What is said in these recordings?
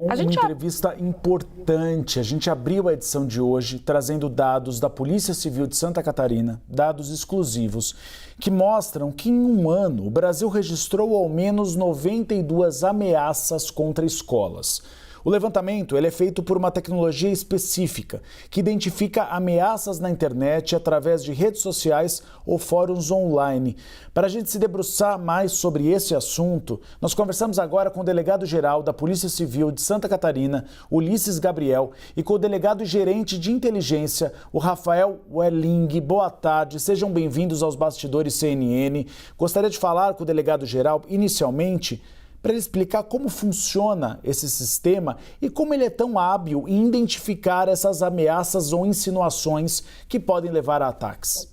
Uma entrevista importante. A gente abriu a edição de hoje trazendo dados da Polícia Civil de Santa Catarina, dados exclusivos, que mostram que em um ano o Brasil registrou ao menos 92 ameaças contra escolas. O levantamento é feito por uma tecnologia específica que identifica ameaças na internet através de redes sociais ou fóruns online. Para a gente se debruçar mais sobre esse assunto, nós conversamos agora com o delegado-geral da Polícia Civil de Santa Catarina, Ulisses Gabriel, e com o delegado-gerente de inteligência, o Rafael Welling. Boa tarde, sejam bem-vindos aos Bastidores CNN. Gostaria de falar com o delegado-geral inicialmente para ele explicar como funciona esse sistema e como ele é tão hábil em identificar essas ameaças ou insinuações que podem levar a ataques.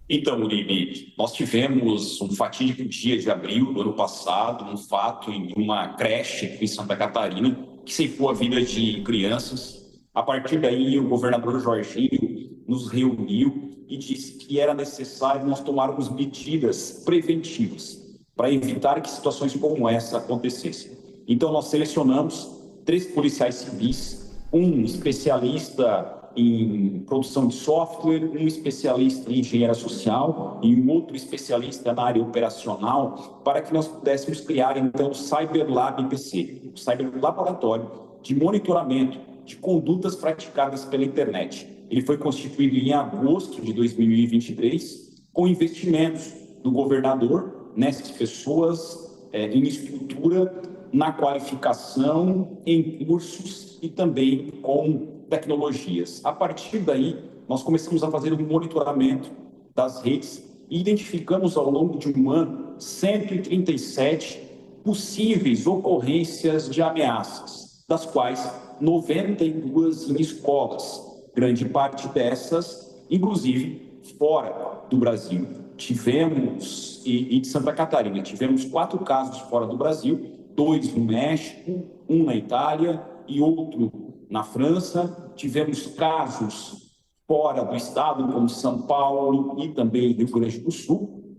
Então, Uribe, nós tivemos um fatídico dia de abril do ano passado, um fato em uma creche aqui em Santa Catarina que ceifou a vida de crianças. A partir daí, o governador Jorginho nos reuniu e disse que era necessário nós tomarmos medidas preventivas para evitar que situações como essa acontecessem. Então, nós selecionamos 3 policiais civis, um especialista em produção de software, um especialista em engenharia social e um outro especialista na área operacional, para que nós pudéssemos criar, então, o CyberLab IPC, o Cyberlaboratório de monitoramento de condutas praticadas pela internet. Ele foi constituído em agosto de 2023, com investimentos do governador nessas pessoas, em estrutura, na qualificação, em cursos e também com tecnologias. A partir daí, nós começamos a fazer um monitoramento das redes e identificamos ao longo de um ano 137 possíveis ocorrências de ameaças, das quais 92 em escolas, grande parte dessas, inclusive, fora do Brasil. Tivemos, e de Santa Catarina, tivemos 4 casos fora do Brasil, 2 no México, um na Itália e outro na França. Tivemos casos fora do estado, como São Paulo e também Rio Grande do Sul,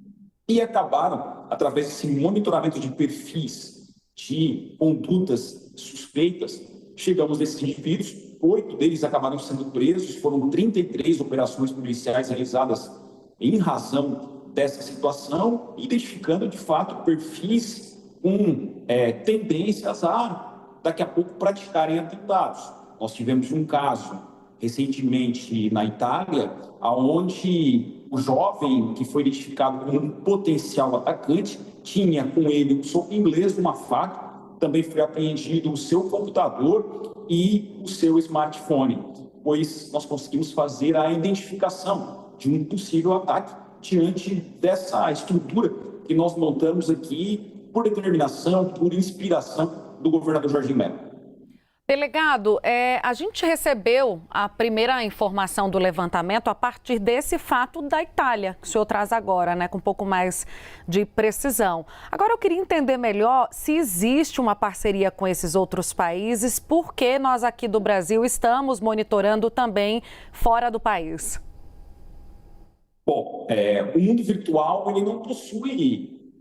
e acabaram, através desse monitoramento de perfis de condutas suspeitas, chegamos nesses indivíduos, 8 deles acabaram sendo presos, foram 33 operações policiais realizadas em razão dessa situação, identificando, de fato, perfis com tendências a, daqui a pouco, praticarem atentados. Nós tivemos um caso, recentemente, na Itália, onde o jovem que foi identificado como um potencial atacante tinha com ele um soco inglês, uma faca, também foi apreendido o seu computador e o seu smartphone, pois nós conseguimos fazer a identificação de um possível ataque diante dessa estrutura que nós montamos aqui por determinação, por inspiração do governador Jorginho Melo. Delegado, a gente recebeu a primeira informação do levantamento a partir desse fato da Itália, que o senhor traz agora, né, com um pouco mais de precisão. Agora eu queria entender melhor se existe uma parceria com esses outros países, porque nós aqui do Brasil estamos monitorando também fora do país. Bom, o mundo virtual ele não possui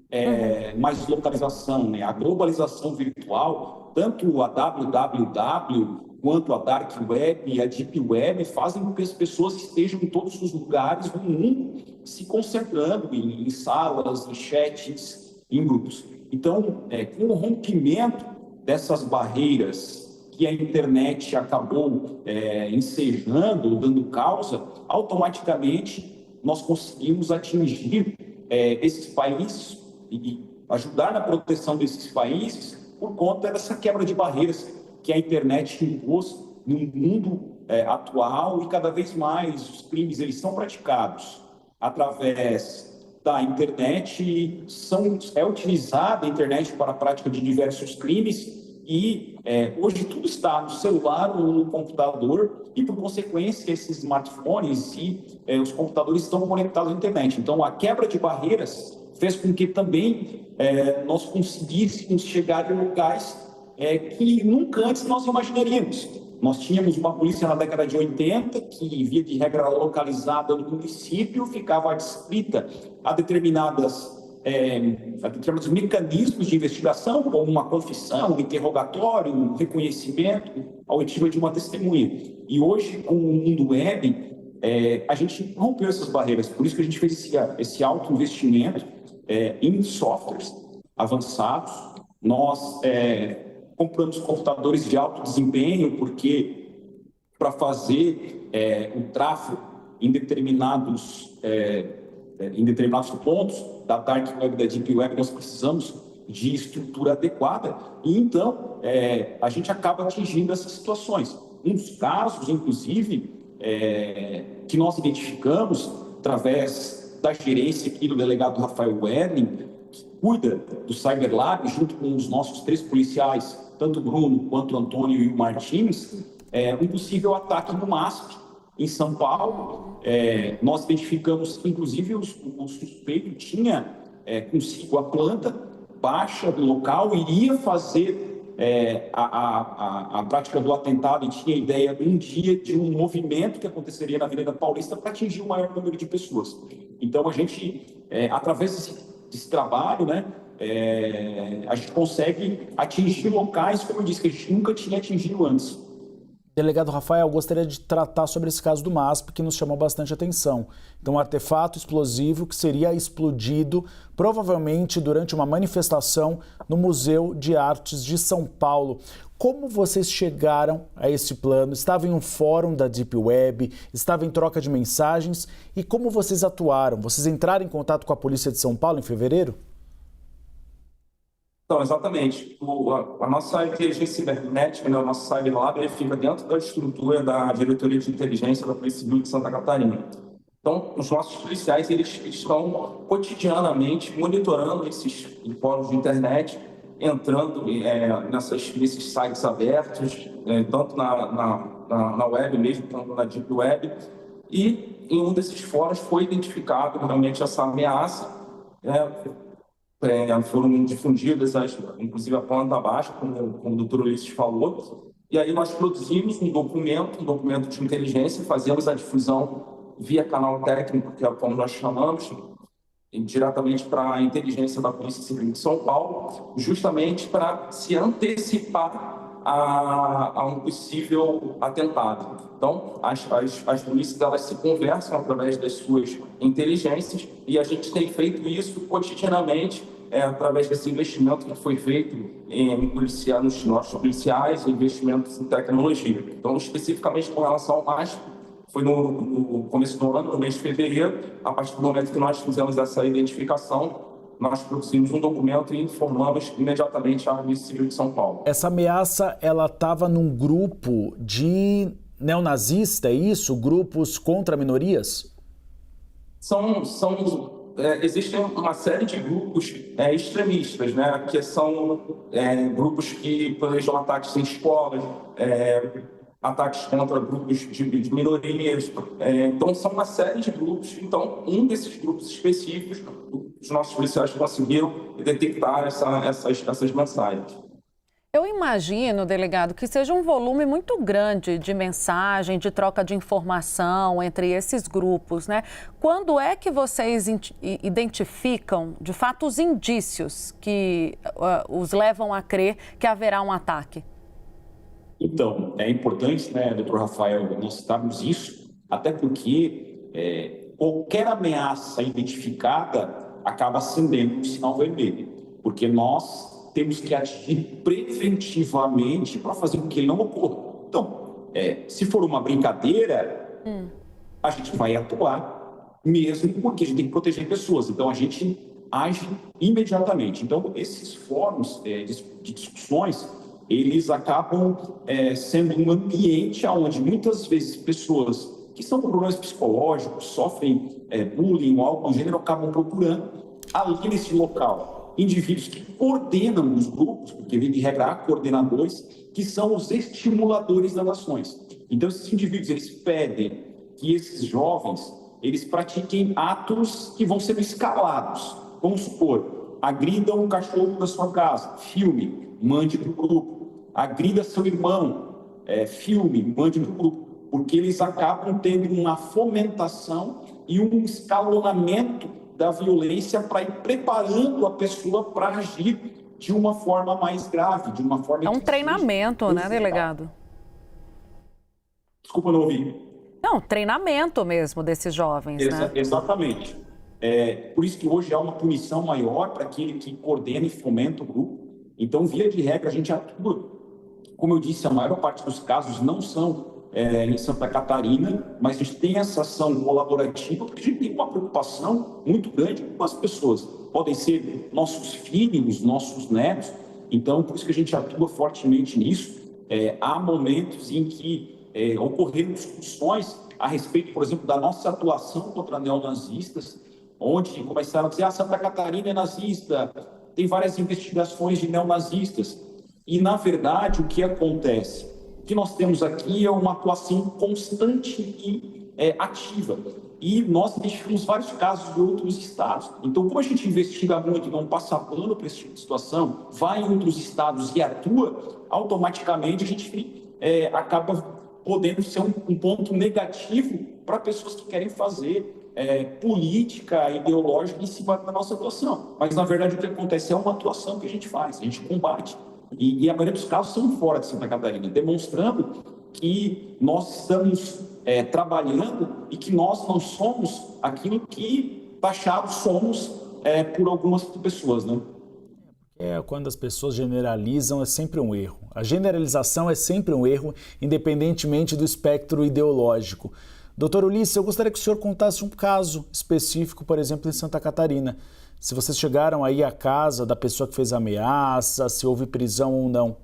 mais localização, né? A globalização virtual, tanto a www quanto a Dark Web e a Deep Web fazem com que as pessoas estejam em todos os lugares do mundo se concentrando em salas, em chats, em grupos. Então, com o rompimento dessas barreiras que a internet acabou ensejando, dando causa, automaticamente nós conseguimos atingir esses países e ajudar na proteção desses países por conta dessa quebra de barreiras que a internet impôs no mundo atual, e cada vez mais os crimes eles são praticados através da internet, é utilizada a internet para a prática de diversos crimes. E hoje tudo está no celular ou no computador e, por consequência, esses smartphones e os computadores estão conectados à internet. Então, a quebra de barreiras fez com que também nós conseguíssemos chegar em locais que nunca antes nós imaginaríamos. Nós tínhamos uma polícia na década de 80 que, via de regra localizada no município, ficava adscrita a determinadas determinados mecanismos de investigação, como uma confissão, um interrogatório, um reconhecimento, a oitiva de uma testemunha. E hoje, com o mundo web, a gente rompeu essas barreiras. Por isso que a gente fez esse alto investimento em softwares avançados. Nós compramos computadores de alto desempenho, porque para fazer o tráfego em determinados pontos da Dark Web, da Deep Web, nós precisamos de estrutura adequada. E então, a gente acaba atingindo essas situações. Um dos casos, inclusive, que nós identificamos através da gerência aqui do delegado Rafael Werning, que cuida do Cyberlab, junto com os nossos 3 policiais, tanto o Bruno quanto o Antônio e o Martins, um possível ataque no MASP, em São Paulo. Nós identificamos, inclusive, o suspeito tinha consigo a planta baixa do local, iria fazer a prática do atentado e tinha ideia um dia de um movimento que aconteceria na Avenida Paulista para atingir o maior número de pessoas. Então, a gente, através desse trabalho, né, a gente consegue atingir locais, como eu disse, que a gente nunca tinha atingido antes. Delegado Rafael, gostaria de tratar sobre esse caso do MASP, que nos chamou bastante atenção. Então, um artefato explosivo que seria explodido, provavelmente durante uma manifestação no Museu de Artes de São Paulo. Como vocês chegaram a esse plano? Estava em um fórum da Deep Web? Estava em troca de mensagens? E como vocês atuaram? Vocês entraram em contato com a Polícia de São Paulo em fevereiro? Então, exatamente. A nossa inteligência cibernética, né, o nosso Cyberlab, ele fica dentro da estrutura da Diretoria de Inteligência da Polícia Civil de Santa Catarina. Então, os nossos policiais, eles estão cotidianamente monitorando esses fóruns de internet, entrando nesses sites abertos, tanto na web mesmo, quanto na Deep Web. E em um desses fóruns foi identificado realmente essa ameaça, foram difundidas, inclusive a planta baixa, como o doutor Ulisses falou, e aí nós produzimos um documento de inteligência, fazemos a difusão via canal técnico, que é como nós chamamos, diretamente para a inteligência da Polícia Civil de São Paulo, justamente para se antecipar a um possível atentado. Então, as polícias, elas se conversam através das suas inteligências e a gente tem feito isso cotidianamente através desse investimento que foi feito nos nossos policiais, investimentos em tecnologia. Então, especificamente com relação ao MASP, foi no começo do ano, no mês de fevereiro, a partir do momento que nós fizemos essa identificação, nós produzimos um documento e informamos imediatamente a Polícia Civil de São Paulo. Essa ameaça, ela estava num grupo de neonazista, é isso? Grupos contra minorias? Existem uma série de grupos extremistas, né? Que são grupos que planejam ataques em escolas, ataques contra grupos de minorias. Então, são uma série de grupos. Então, um desses grupos específicos, os nossos policiais conseguiram detectar essas mensagens. Eu imagino, delegado, que seja um volume muito grande de mensagem, de troca de informação entre esses grupos, né? Quando é que vocês identificam, de fato, os indícios que os levam a crer que haverá um ataque? Então, é importante, né, doutor Rafael, nós citarmos isso, até porque qualquer ameaça identificada acaba acendendo um sinal vermelho, porque nós temos que agir preventivamente para fazer com que ele não ocorra. Então, se for uma brincadeira, a gente vai atuar, mesmo porque a gente tem que proteger pessoas. Então, a gente age imediatamente. Então, esses fóruns de discussões, eles acabam sendo um ambiente onde muitas vezes pessoas que são com problemas psicológicos, sofrem bullying ou algo do gênero, acabam procurando ali nesse local indivíduos que coordenam os grupos, porque vem de regra há coordenadores, que são os estimuladores das ações. Então, esses indivíduos, eles pedem que esses jovens, eles pratiquem atos que vão ser escalados. Vamos supor, agrida um cachorro da sua casa, filme, mande para o grupo. Agrida seu irmão, filme, mande para o grupo. Porque eles acabam tendo uma fomentação e um escalonamento da violência para ir preparando a pessoa para agir de uma forma mais grave, de uma forma... É um treinamento, né, delegado? Desculpa, não ouvi. Não, treinamento mesmo desses jovens, né? Exatamente. Por isso que hoje há uma punição maior para aquele que coordena e fomenta o grupo. Então, via de regra, a gente atua. Como eu disse, a maior parte dos casos não são em Santa Catarina, mas a gente tem essa ação colaborativa porque a gente tem uma preocupação muito grande com as pessoas. Podem ser nossos filhos, nossos netos. Então, por isso que a gente atua fortemente nisso. Há momentos em que ocorreram discussões a respeito, por exemplo, da nossa atuação contra neonazistas, onde começaram a dizer, Santa Catarina é nazista, tem várias investigações de neonazistas. E, na verdade, o que acontece? O que nós temos aqui é uma atuação constante e ativa. E nós identificamos vários casos de outros estados. Então, como a gente investiga muito e não passa pano para esse tipo de situação, vai em outros estados e atua, automaticamente a gente acaba podendo ser um ponto negativo para pessoas que querem fazer política ideológica em cima da nossa atuação. Mas, na verdade, o que acontece é uma atuação que a gente faz, a gente combate. E a maioria dos casos são fora de Santa Catarina, demonstrando que nós estamos trabalhando e que nós não somos aquilo que taxados somos por algumas pessoas, né? Quando as pessoas generalizam é sempre um erro. A generalização é sempre um erro, independentemente do espectro ideológico. Doutor Ulisses, eu gostaria que o senhor contasse um caso específico, por exemplo, em Santa Catarina. Se vocês chegaram aí à casa da pessoa que fez a ameaça, se houve prisão ou não.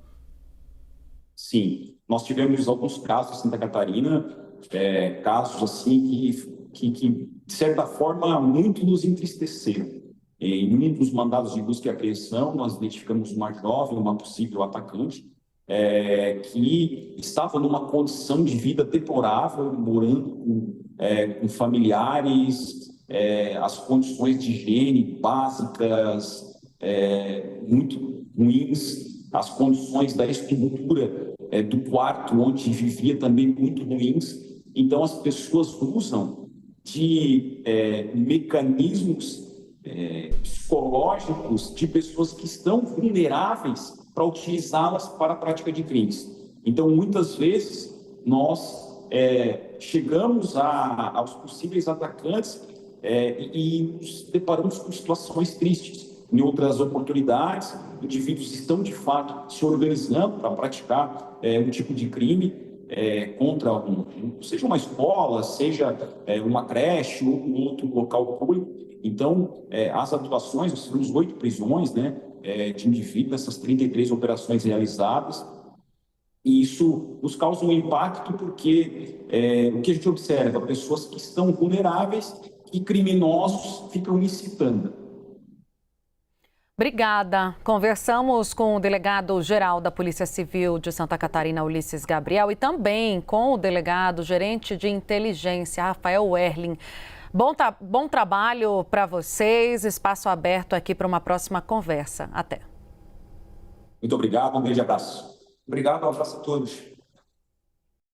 Sim, nós tivemos alguns casos em Santa Catarina, casos assim que, de certa forma, muito nos entristeceram. Em um dos mandados de busca e apreensão, nós identificamos uma jovem, uma possível atacante, que estava numa condição de vida deplorável, morando com familiares, as condições de higiene básicas muito ruins, as condições da estrutura do quarto onde vivia também muito ruins. Então, as pessoas usam de mecanismos psicológicos de pessoas que estão vulneráveis para utilizá-las para a prática de crimes. Então, muitas vezes, nós chegamos aos possíveis atacantes e nos deparamos com situações tristes. Em outras oportunidades, indivíduos estão, de fato, se organizando para praticar um tipo de crime contra seja uma escola, seja uma creche ou um outro local público. Então, as atuações, nós tivemos 8 prisões, né, de indivíduos, essas 33 operações realizadas, e isso nos causa um impacto porque o que a gente observa, pessoas que estão vulneráveis e criminosos ficam incitando. Obrigada. Conversamos com o delegado-geral da Polícia Civil de Santa Catarina, Ulisses Gabriel, e também com o delegado-gerente de inteligência, Rafael Werling. Bom trabalho para vocês, espaço aberto aqui para uma próxima conversa. Até. Muito obrigado, um grande abraço. Obrigado, um abraço a todos.